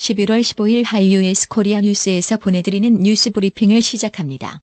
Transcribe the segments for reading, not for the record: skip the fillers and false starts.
11월 15일 하이유에스 코리아 뉴스에서 보내드리는 뉴스 브리핑을 시작합니다.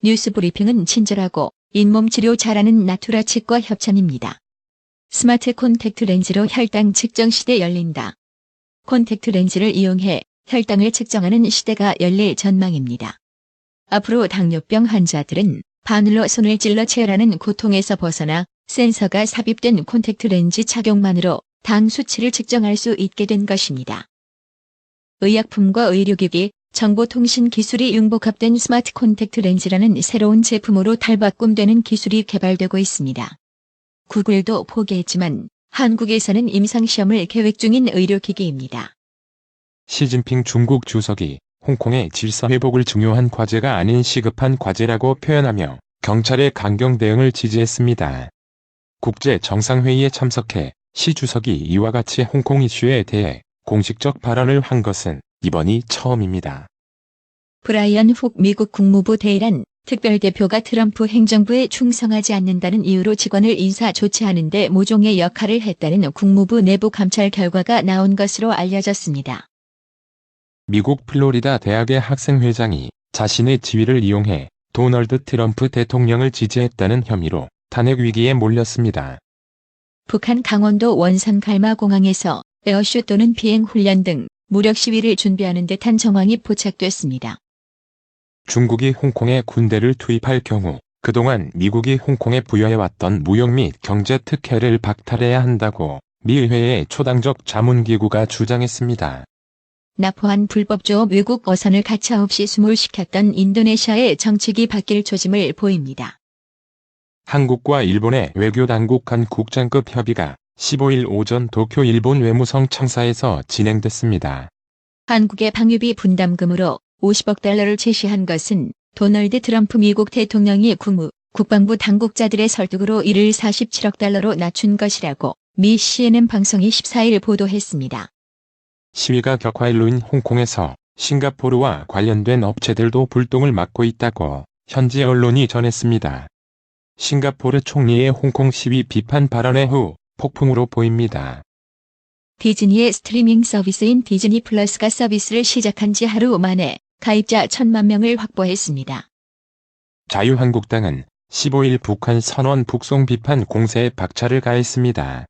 뉴스 브리핑은 친절하고 잇몸 치료 잘하는 나투라 치과 협찬입니다. 스마트 콘택트 렌즈로 혈당 측정 시대 열린다. 콘택트 렌즈를 이용해 혈당을 측정하는 시대가 열릴 전망입니다. 앞으로 당뇨병 환자들은 바늘로 손을 찔러 체열하는 고통에서 벗어나 센서가 삽입된 콘택트 렌즈 착용만으로 당 수치를 측정할 수 있게 된 것입니다. 의약품과 의료기기, 정보통신 기술이 융복합된 스마트 콘택트 렌즈라는 새로운 제품으로 탈바꿈되는 기술이 개발되고 있습니다. 구글도 포기했지만 한국에서는 임상시험을 계획 중인 의료기기입니다. 시진핑 중국 주석이 홍콩의 질서 회복을 중요한 과제가 아닌 시급한 과제라고 표현하며 경찰의 강경 대응을 지지했습니다. 국제정상회의에 참석해 시 주석이 이와 같이 홍콩 이슈에 대해 공식적 발언을 한 것은 이번이 처음입니다. 브라이언 훅 미국 국무부 대이란 특별대표가 트럼프 행정부에 충성하지 않는다는 이유로 직원을 인사 조치하는 데 모종의 역할을 했다는 국무부 내부 감찰 결과가 나온 것으로 알려졌습니다. 미국 플로리다 대학의 학생회장이 자신의 지위를 이용해 도널드 트럼프 대통령을 지지했다는 혐의로 탄핵 위기에 몰렸습니다. 북한 강원도 원산 갈마공항에서 에어쇼 또는 비행훈련 등 무력 시위를 준비하는 듯한 정황이 포착됐습니다. 중국이 홍콩에 군대를 투입할 경우 그동안 미국이 홍콩에 부여해왔던 무역 및 경제 특혜를 박탈해야 한다고 미 의회의 초당적 자문기구가 주장했습니다. 납포한 불법조업 외국 어선을 가차없이 수몰시켰던 인도네시아의 정책이 바뀔 조짐을 보입니다. 한국과 일본의 외교당국 간 국장급 협의가 15일 오전 도쿄 일본 외무성 청사에서 진행됐습니다. 한국의 방위비 분담금으로 50억 달러를 제시한 것은 도널드 트럼프 미국 대통령이 국방부 당국자들의 설득으로 이를 47억 달러로 낮춘 것이라고 미 CNN 방송이 14일 보도했습니다. 시위가 격화일로인 홍콩에서 싱가포르와 관련된 업체들도 불똥을 맞고 있다고 현지 언론이 전했습니다. 싱가포르 총리의 홍콩 시위 비판 발언의 후 폭풍으로 보입니다. 디즈니의 스트리밍 서비스인 디즈니 플러스가 서비스를 시작한 지 하루 만에 가입자 1,000만 명을 확보했습니다. 자유한국당은 15일 북한 선언 북송 비판 공세에 박차를 가했습니다.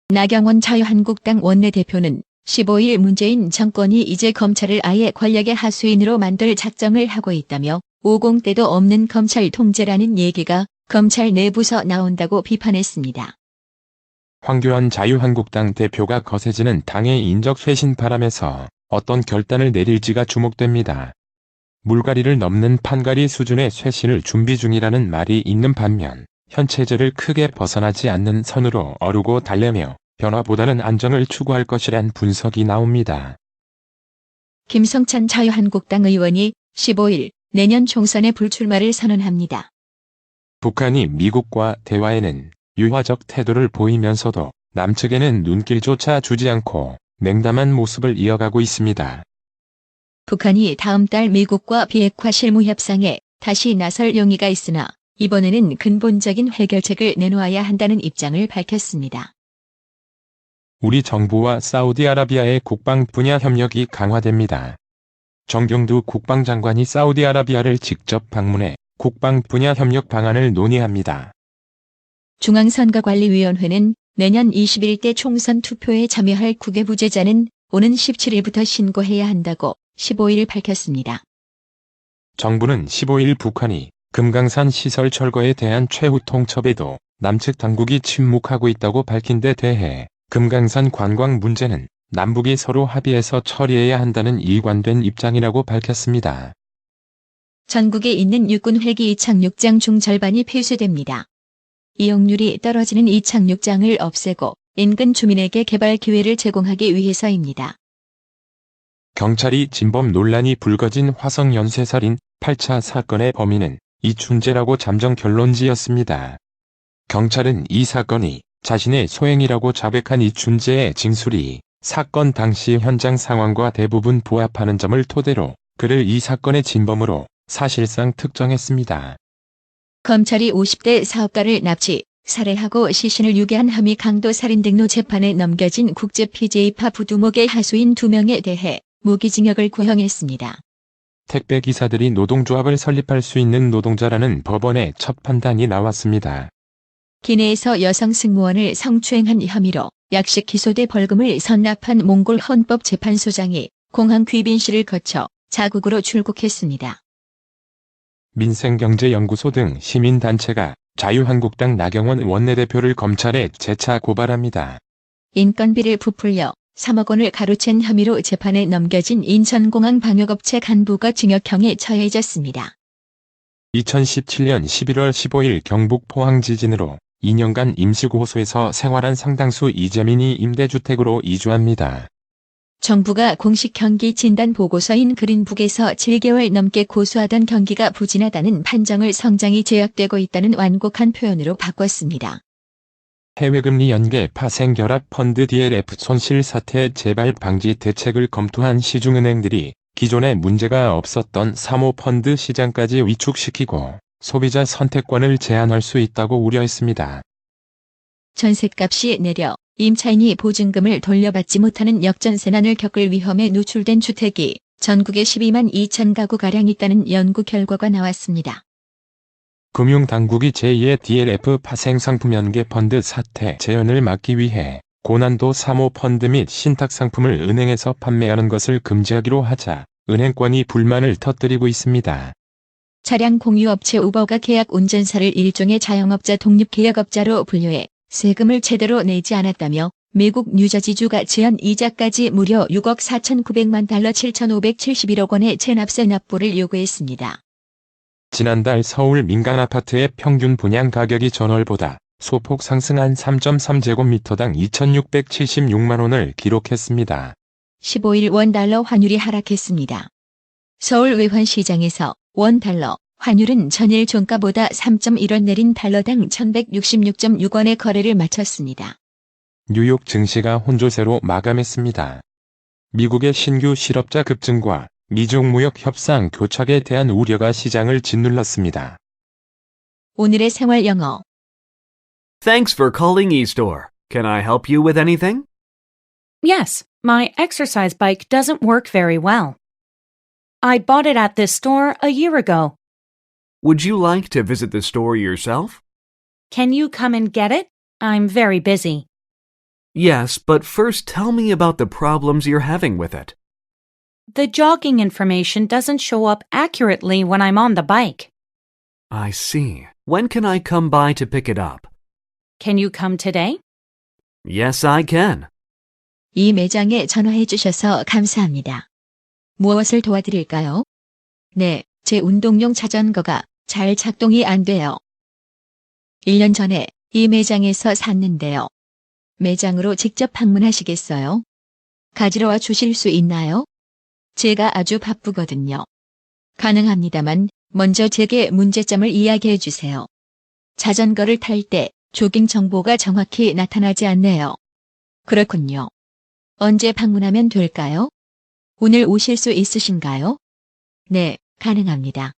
나경원 자유한국당 원내대표는 15일 문재인 정권이 이제 검찰을 아예 권력의 하수인으로 만들 작정을 하고 있다며 50대도 없는 검찰 통제라는 얘기가 검찰 내부서 나온다고 비판했습니다. 황교안 자유한국당 대표가 거세지는 당의 인적 쇄신 바람에서 어떤 결단을 내릴지가 주목됩니다. 물갈이를 넘는 판갈이 수준의 쇄신을 준비 중이라는 말이 있는 반면 현 체제를 크게 벗어나지 않는 선으로 어루고 달래며 변화보다는 안정을 추구할 것이란 분석이 나옵니다. 김성찬 자유한국당 의원이 15일 내년 총선에 불출마를 선언합니다. 북한이 미국과 대화에는 유화적 태도를 보이면서도 남측에는 눈길조차 주지 않고 냉담한 모습을 이어가고 있습니다. 북한이 다음 달 미국과 비핵화 실무 협상에 다시 나설 용의가 있으나 이번에는 근본적인 해결책을 내놓아야 한다는 입장을 밝혔습니다. 우리 정부와 사우디아라비아의 국방 분야 협력이 강화됩니다. 정경두 국방장관이 사우디아라비아를 직접 방문해 국방 분야 협력 방안을 논의합니다. 중앙선거관리위원회는 내년 21대 총선 투표에 참여할 국외 부재자는 오는 17일부터 신고해야 한다고 15일 밝혔습니다. 정부는 15일 북한이 금강산 시설 철거에 대한 최후 통첩에도 남측 당국이 침묵하고 있다고 밝힌 데 대해 금강산 관광 문제는 남북이 서로 합의해서 처리해야 한다는 일관된 입장이라고 밝혔습니다. 전국에 있는 육군 헬기 이착륙장 중 절반이 폐쇄됩니다. 이용률이 떨어지는 이착륙장을 없애고 인근 주민에게 개발 기회를 제공하기 위해서입니다. 경찰이 진범 논란이 불거진 화성 연쇄살인 8차 사건의 범인은 이춘재라고 잠정 결론 지었습니다. 경찰은 이 사건이 자신의 소행이라고 자백한 이춘재의 진술이 사건 당시 현장 상황과 대부분 부합하는 점을 토대로 그를 이 사건의 진범으로 사실상 특정했습니다. 검찰이 50대 사업가를 납치, 살해하고 시신을 유괴한 혐의 강도살인 등로 재판에 넘겨진 국제 PJ파 부두목의 하수인 2명에 대해 무기징역을 구형했습니다. 택배기사들이 노동조합을 설립할 수 있는 노동자라는 법원의 첫 판단이 나왔습니다. 기내에서 여성 승무원을 성추행한 혐의로 약식 기소돼 벌금을 선납한 몽골 헌법재판소장이 공항 귀빈실을 거쳐 자국으로 출국했습니다. 민생경제연구소 등 시민단체가 자유한국당 나경원 원내대표를 검찰에 재차 고발합니다. 인건비를 부풀려 3억 원을 가로챈 혐의로 재판에 넘겨진 인천공항 방역업체 간부가 징역형에 처해졌습니다. 2017년 11월 15일 경북 포항 지진으로 2년간 임시고소에서 생활한 상당수 이재민이 임대주택으로 이주합니다. 정부가 공식 경기 진단 보고서인 그린북에서 7개월 넘게 고수하던 경기가 부진하다는 판정을 성장이 제약되고 있다는 완곡한 표현으로 바꿨습니다. 해외금리 연계 파생 결합 펀드 DLF 손실 사태 재발 방지 대책을 검토한 시중은행들이 기존에 문제가 없었던 사모펀드 시장까지 위축시키고 소비자 선택권을 제한할 수 있다고 우려했습니다. 전셋값이 내려 임차인이 보증금을 돌려받지 못하는 역전세난을 겪을 위험에 노출된 주택이 전국에 12만 2천 가구가량 있다는 연구 결과가 나왔습니다. 금융당국이 제2의 DLF 파생상품 연계 펀드 사태 재현을 막기 위해 고난도 사모펀드 및 신탁상품을 은행에서 판매하는 것을 금지하기로 하자 은행권이 불만을 터뜨리고 있습니다. 차량 공유업체 우버가 계약 운전사를 일종의 자영업자 독립계약업자로 분류해 세금을 제대로 내지 않았다며 미국 뉴저지주가 지연 이자까지 무려 6억 4,900만 달러 7,571억 원의 체납세 납부를 요구했습니다. 지난달 서울 민간 아파트의 평균 분양 가격이 전월보다 소폭 상승한 3.3제곱미터당 2,676만 원을 기록했습니다. 15일 원달러 환율이 하락했습니다. 서울 외환시장에서 원달러 환율은 전일 종가보다 3.1원 내린 달러당 1,166.6원의 거래를 마쳤습니다. 뉴욕 증시가 혼조세로 마감했습니다. 미국의 신규 실업자 급증과 미중 무역 협상 교착에 대한 우려가 시장을 짓눌렀습니다. 오늘의 생활 영어. Thanks for calling eStore. Can I help you with anything? Yes, my exercise bike doesn't work very well. I bought it at this store a year ago. Would you like to visit the store yourself? Can you come and get it? I'm very busy. Yes, but first tell me about the problems you're having with it. The jogging information doesn't show up accurately when I'm on the bike. I see. When can I come by to pick it up? Can you come today? Yes, I can. 이 매장에 전화해 주셔서 감사합니다. 무엇을 도와드릴까요? 네, 제 운동용 자전거가 잘 작동이 안 돼요. 1년 전에 이 매장에서 샀는데요. 매장으로 직접 방문하시겠어요? 가지러 와 주실 수 있나요? 제가 아주 바쁘거든요. 가능합니다만 먼저 제게 문제점을 이야기해 주세요. 자전거를 탈 때 조깅 정보가 정확히 나타나지 않네요. 그렇군요. 언제 방문하면 될까요? 오늘 오실 수 있으신가요? 네, 가능합니다.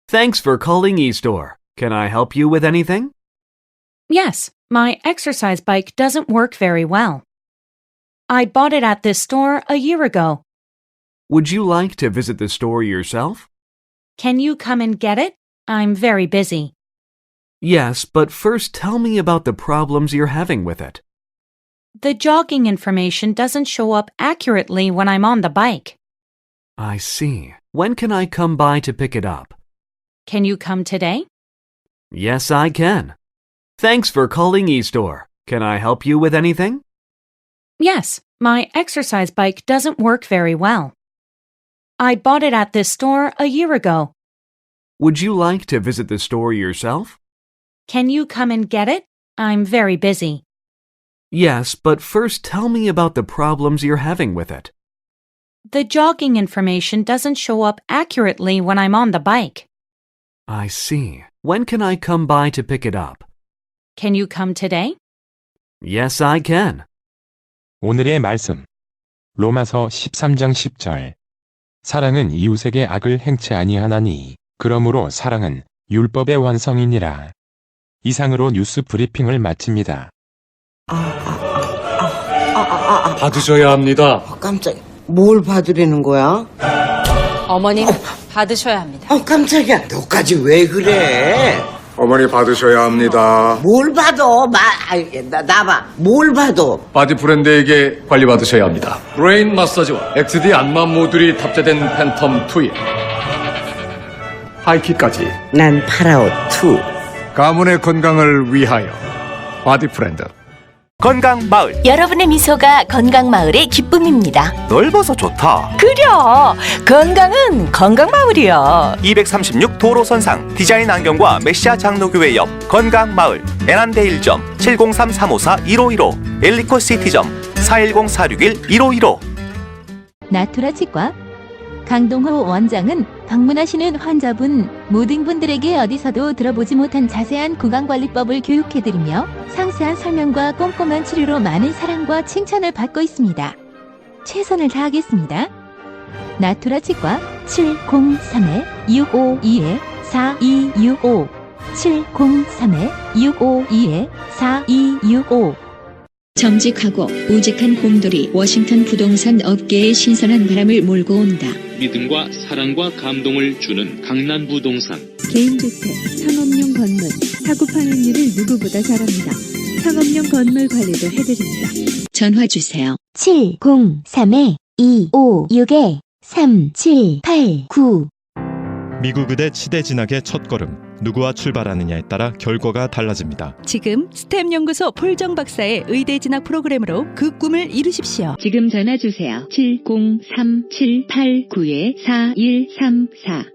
Thanks for calling eStore. Can I help you with anything? Yes, my exercise bike doesn't work very well. I bought it at this store a year ago. Would you like to visit the store yourself? Can you come and get it? I'm very busy. Yes, but first tell me about the problems you're having with it. The jogging information doesn't show up accurately when I'm on the bike. I see. When can I come by to pick it up? Can you come today? Yes, I can. Thanks for calling eStore. Can I help you with anything? Yes, my exercise bike doesn't work very well. I bought it at this store a year ago. Would you like to visit the store yourself? Can you come and get it? I'm very busy. Yes, but first tell me about the problems you're having with it. The jogging information doesn't show up accurately when I'm on the bike. I see. When can I come by to pick it up? Can you come today? Yes, I can. 오늘의 말씀. 로마서 13장 10절. 사랑은 이웃에게 악을 행치 아니하나니 그러므로 사랑은 율법의 완성이니라. 이상으로 뉴스 브리핑을 마칩니다. 받으셔야 합니다. 깜짝이야. 뭘 받으려는 거야? 어머님, 받으셔야 합니다. 깜짝이야. 너까지 왜 그래? 어머니 받으셔야 합니다. 뭘 받아? 나봐. 뭘 받아? 바디 브랜드에게 관리받으셔야 합니다. 브레인 마사지와 XD 안마 모듈이 탑재된 팬텀 2에 하이킥까지 난 파라오 2. 가문의 건강을 위하여 바디 브랜드. 건강마을. 여러분의 미소가 건강마을의 기쁨입니다. 넓어서 좋다. 그려! 건강은 건강마을이야. 236 도로선상 디자인 안경과 메시아 장로교회 옆 건강마을. 애난데일점 703-354-1515 엘리코 시티점 410-461-1515. 나투라 치과 강동호 원장은 방문하시는 환자분 모든 분들에게 어디서도 들어보지 못한 자세한 구강관리법을 교육해드리며 상세한 설명과 꼼꼼한 치료로 많은 사랑과 칭찬을 받고 있습니다. 최선을 다하겠습니다. 나투라 치과 703-652-4265 703-652-4265 정직하고 우직한 곰돌이 워싱턴 부동산 업계의 신선한 바람을 몰고 온다. 믿음과 사랑과 감동을 주는 강남부동산. 개인주택, 상업용 건물, 사고 파행률을 누구보다 잘합니다. 상업용 건물 관리도 해드립니다. 전화 주세요. 703-256-3789 미국 의대 치대 진학의 첫걸음. 누구와 출발하느냐에 따라 결과가 달라집니다. 지금 스템 연구소 폴정 박사의 의대 진학 프로그램으로 그 꿈을 이루십시오. 지금 전화 주세요. 703-789-4134